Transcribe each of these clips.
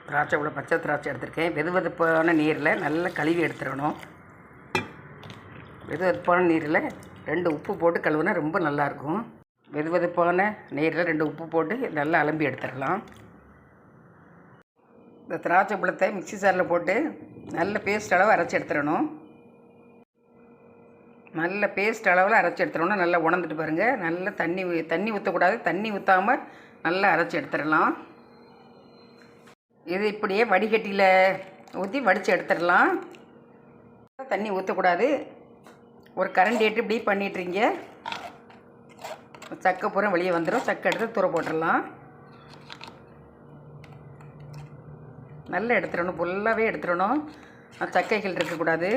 திராட்சை இவ்வளோ பச்சை திராட்சை எடுத்திருக்கேன். வெதுவெதுப்பான நீரில் நல்லா கழுவி எடுத்துடணும். வெதுவெதுப்பான நீரில் 2 உப்பு போட்டு கழுவுனா ரொம்ப நல்லாயிருக்கும். வெதுவெதுப்பான நீரில் 2 உப்பு போட்டு நல்லா அலம்பி எடுத்துடலாம். இந்த திராட்சை பழத்தை மிக்ஸி ஜாரில் போட்டு நல்ல பேஸ்ட் அளவு அரைச்சி எடுத்துடணும். நல்ல பேஸ்ட் அளவில் அரைச்சி எடுத்துடணும். நல்லா உணர்ந்துட்டு பாருங்கள். நல்லா தண்ணி ஊற்றக்கூடாது. தண்ணி ஊற்றாமல் நல்லா அரைச்சி எடுத்துடலாம். இது இப்படியே வடிகட்டியில் ஊற்றி வடித்து எடுத்துடலாம். தண்ணி ஊற்றக்கூடாது. ஒரு கரண்டி எடுத்து இப்படி பண்ணிட்டுருங்க. சக்கை பூரா வெளியே வந்துடும். சக்கை எடுத்து தூர போட்டுடலாம். நல்லா எடுத்துடணும். ஃபுல்லாகவே எடுத்துடணும். சக்கைகள் இருக்கக்கூடாது.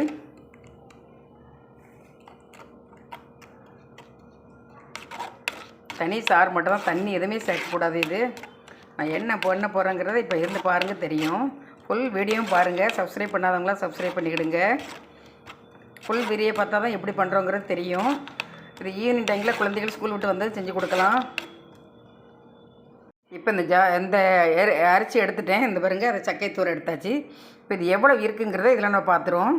தனி சாறு மட்டும் தான், தண்ணி எதுவுமே சேர்க்கக்கூடாது. இது நான் என்ன பண்ண போகிறேங்கிறத இப்போ இருந்து பாருங்கள், தெரியும். ஃபுல் வீடியோவும் பாருங்கள். சப்ஸ்கிரைப் பண்ணாதவங்களாம் சப்ஸ்கிரைப் பண்ணிக்கிடுங்க. ஃபுல் வீடியோ பார்த்தா தான் எப்படி பண்ணுறோங்கிறது தெரியும். இது ஈவினிங் டைமில் குழந்தைகள் ஸ்கூல் விட்டு வந்து செஞ்சு கொடுக்கலாம். இப்போ இந்த அரிசி எடுத்துட்டேன். இந்த பாருங்க, அதை சக்கை தூர எடுத்தாச்சு. இப்போ இது எவ்வளோ இருக்குங்கிறத இதில் நான் பார்த்துருவோம்.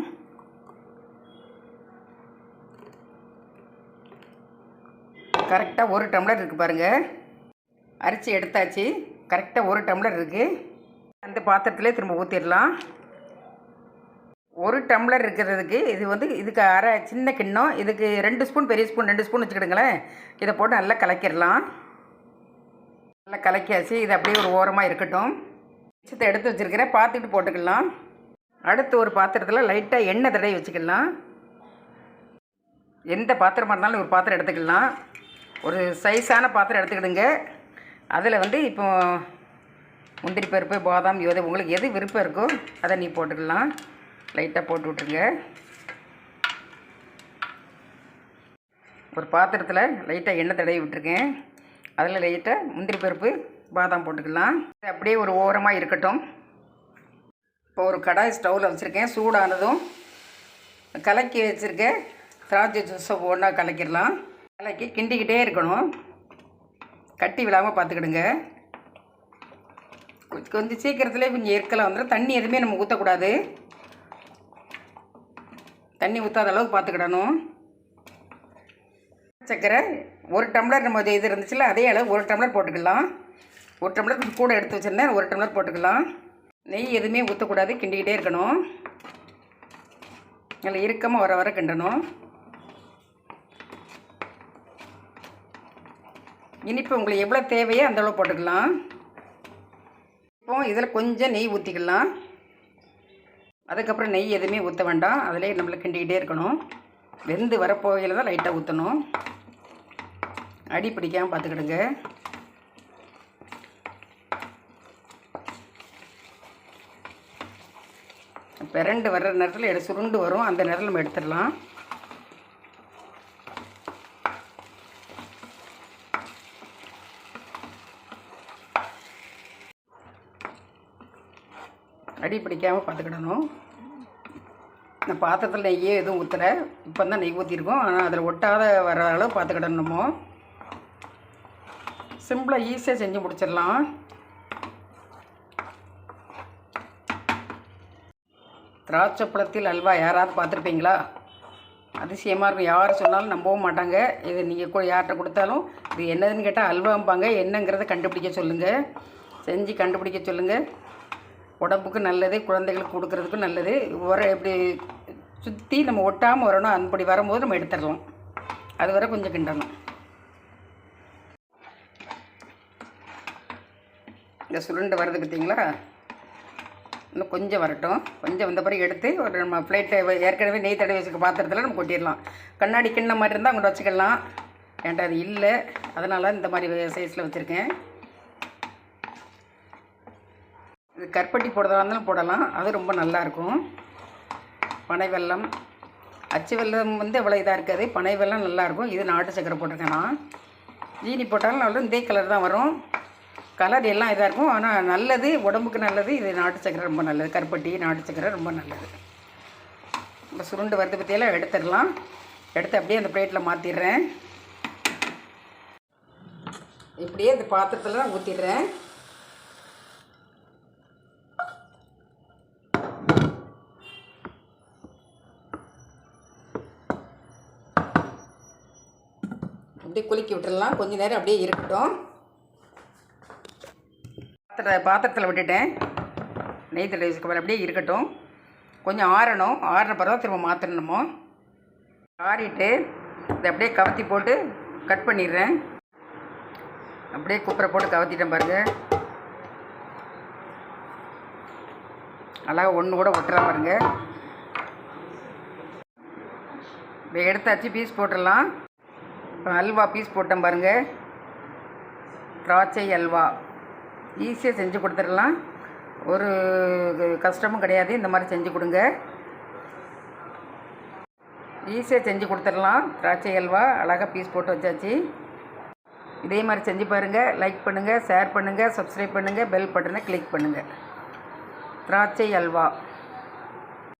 கரெக்டாக 1 டம்ளர் இருக்குது பாருங்கள். அரிசி எடுத்தாச்சு. கரெக்டாக 1 டம்ளர் இருக்குது. அந்த பாத்திரத்திலே திரும்ப ஊற்றிடலாம். 1 டம்ளர் இருக்கிறதுக்கு இதுக்கு அரை சின்ன கிண்ணம். இதுக்கு 2 ஸ்பூன், பெரிய ஸ்பூன் 2 ஸ்பூன் வச்சுக்கிடுங்களேன். இதை போட்டு நல்லா கலக்கிடலாம். நல்லா கலக்கியாச்சு. இது அப்படியே ஒரு ஓரமாக இருக்கட்டும். மிச்சத்தை எடுத்து வச்சுருக்கிறேன். பார்த்துட்டு போட்டுக்கலாம். அடுத்து ஒரு பாத்திரத்தில் லைட்டாக எண்ணெய் தடவி வச்சுக்கலாம். எந்த பாத்திரமாக இருந்தாலும் ஒரு பாத்திரம் எடுத்துக்கலாம். ஒரு சைஸான பாத்திரம் எடுத்துக்கிடுங்க. அதில் இப்போ முந்திரி பருப்பு, பாதாம், யோதை உங்களுக்கு எது விருப்பம் இருக்கோ அதை நீ போட்டுக்கலாம். லைட்டாக போட்டு விட்ருங்க. ஒரு பாத்திரத்தில் லைட்டாக எண்ணெய் தடவி விட்டுருக்கேன். அதில் லைட்டாக முந்திரி பருப்பு, பாதாம் போட்டுக்கலாம். அப்படியே ஒரு ஓரமாக இருக்கட்டும். இப்போ ஒரு கடாய் ஸ்டவ்வில் வச்சுருக்கேன். சூடானதும் கலக்கி வச்சுருக்கேன் திராட்சை ஜூஸை ஒன்றா கலக்கிடலாம். கலக்கி கிண்டிக்கிட்டே இருக்கணும். கட்டி விழாமல் பார்த்துக்கிடுங்க. கொஞ்சம் சீக்கிரத்துலேயே கொஞ்சம் எற்கலாம் வந்துடும். தண்ணி எதுவுமே நம்ம ஊற்றக்கூடாது. தண்ணி ஊற்றாத அளவுக்கு பார்த்துக்கிடணும். சர்க்கரை 1 டம்ளர் நம்ம இது இருந்துச்சுல, அதே அளவு 1 டம்ளர் போட்டுக்கலாம். 1 டம்ளர் கொஞ்சம் கூட எடுத்து வச்சுருந்தேன். 1 டம்ளர் போட்டுக்கலாம். நெய் எதுவுமே ஊற்றக்கூடாது. கிண்டிக்கிட்டே இருக்கணும். நல்லா இறுக்கமாக வர கிண்டணும். இனிப்பு உங்களுக்கு எவ்வளோ தேவையோ அந்தளவு போட்டுக்கலாம். இப்போ இதில் கொஞ்சம் நெய் ஊற்றிக்கலாம். அதுக்கப்புறம் நெய் எதுவுமே ஊற்ற வேண்டாம். அதிலே நம்மளுக்கு கிண்டிக்கிட்டே இருக்கணும். வெந்து வரப்போகையில் தான் லைட்டாக ஊற்றணும். அடி பிடிக்காமல் பார்த்துக்கிடுங்க. பிறண்டு வர்ற நேரத்தில் சுருண்டு வரும். அந்த நேரத்தில் நம்ம எடுத்துடலாம். அடி பிடிக்காமல் பார்த்துக்கிடணும். இந்த பாத்திரத்தில் நெய்யே எதுவும் ஊற்றலை. இப்போ தான் நெய் ஊற்றிருக்கோம். ஆனால் அதில் ஒட்டாத வர அளவு பார்த்துக்கிடணுமோ. சிம்பிளாக ஈஸியாக செஞ்சு முடிச்சிடலாம். திராட்சை பழத்தில் அல்வா யாராவது பார்த்துருப்பீங்களா? அதிசயமாக இருக்கும். யார் சொன்னாலும் நம்பவும் மாட்டாங்க. இது நீங்கள் யார்கிட்ட கொடுத்தாலும் இது என்னதுன்னு கேட்டால் அல்வாம்பாங்க. என்னங்கிறத கண்டுபிடிக்க சொல்லுங்கள். செஞ்சு கண்டுபிடிக்க சொல்லுங்கள். உடம்புக்கு நல்லது, குழந்தைகளுக்கு கொடுக்குறதுக்கும் நல்லது. இப்படி சுற்றி நம்ம ஒட்டாமல் வரணும். அப்படி வரும்போது நம்ம எடுத்துடலாம். அது வரை கொஞ்சம் கிண்டணும். இந்த சுருண்டு வர்றது பார்த்திங்களா? இன்னும் கொஞ்சம் வரட்டும். கொஞ்சம் வந்த பிறகு எடுத்து ஒரு நம்ம பிளேட்டை ஏற்கனவே நெய் தடவி வச்சுக்க பாத்திரத்தில் நம்ம கொட்டிடலாம். கண்ணாடி கிண்ண மாதிரி இருந்தால் அங்கே வச்சுக்கலாம். ஏன்டா அது இல்லை, அதனால் இந்த மாதிரி சைஸில் வச்சுருக்கேன். இது கருப்பட்டி போடுறதா இருந்தாலும் போடலாம். அது ரொம்ப நல்லாயிருக்கும். பனை வெல்லம், அச்சு வெல்லம் எவ்வளோ இதாக இருக்காது. பனை வெல்லம் நல்லாயிருக்கும். இது நாட்டு சக்கரை போட்டிருக்கேன் நான். ஜீனி போட்டாலும் நல்லா இதே கலர் தான் வரும். கலர் எல்லாம் இதாக இருக்கும். ஆனால் நல்லது, உடம்புக்கு நல்லது. இது நாட்டு சக்கரை ரொம்ப நல்லது. கருப்பட்டி, நாட்டு சக்கரை ரொம்ப நல்லது. இப்போ சுருண்டு வரது பற்றியெல்லாம் எடுத்துடலாம். எடுத்து அப்படியே அந்த பிளேட்டில் மாற்றிடுறேன். இப்படியே இந்த பாத்திரத்தில் தான் ஊற்றிடுறேன். அப்படியே குலுக்கி விட்டுடலாம். கொஞ்சம் நேரம் அப்படியே இருக்கட்டும். பாத்திரத்தில் விட்டுட்டேன். நெய் தடவி வச்சுக்க அப்படியே இருக்கட்டும். கொஞ்சம் ஆறணும். ஆறின பிறகு திரும்ப மாற்றணுமோ. ஆறிட்டு இதை அப்படியே கவத்தி போட்டு கட் பண்ணிடுறேன். அப்படியே குக்கரை போட்டு கவத்திட்டேன் பாருங்கள். அழகாக ஒன்று கூட ஒட்டுறா பாருங்கள். இப்போ எடுத்தாச்சு, பீஸ் போட்டுடலாம். இப்போ அல்வா பீஸ் போட்டேன் பாருங்கள். திராட்சை அல்வா ஈஸியாக செஞ்சு கொடுத்துடலாம். ஒரு கஷ்டமும் கிடையாது. இந்த மாதிரி செஞ்சு கொடுங்க. ஈஸியாக செஞ்சு கொடுத்துடலாம். திராட்சை அல்வா அழகாக பீஸ் போட்டு வச்சாச்சு. இதே மாதிரி செஞ்சு பாருங்கள். லைக் பண்ணுங்கள், ஷேர் பண்ணுங்கள், சப்ஸ்கிரைப் பண்ணுங்கள், பெல் பட்டனை கிளிக் பண்ணுங்கள். திராட்சை அல்வா.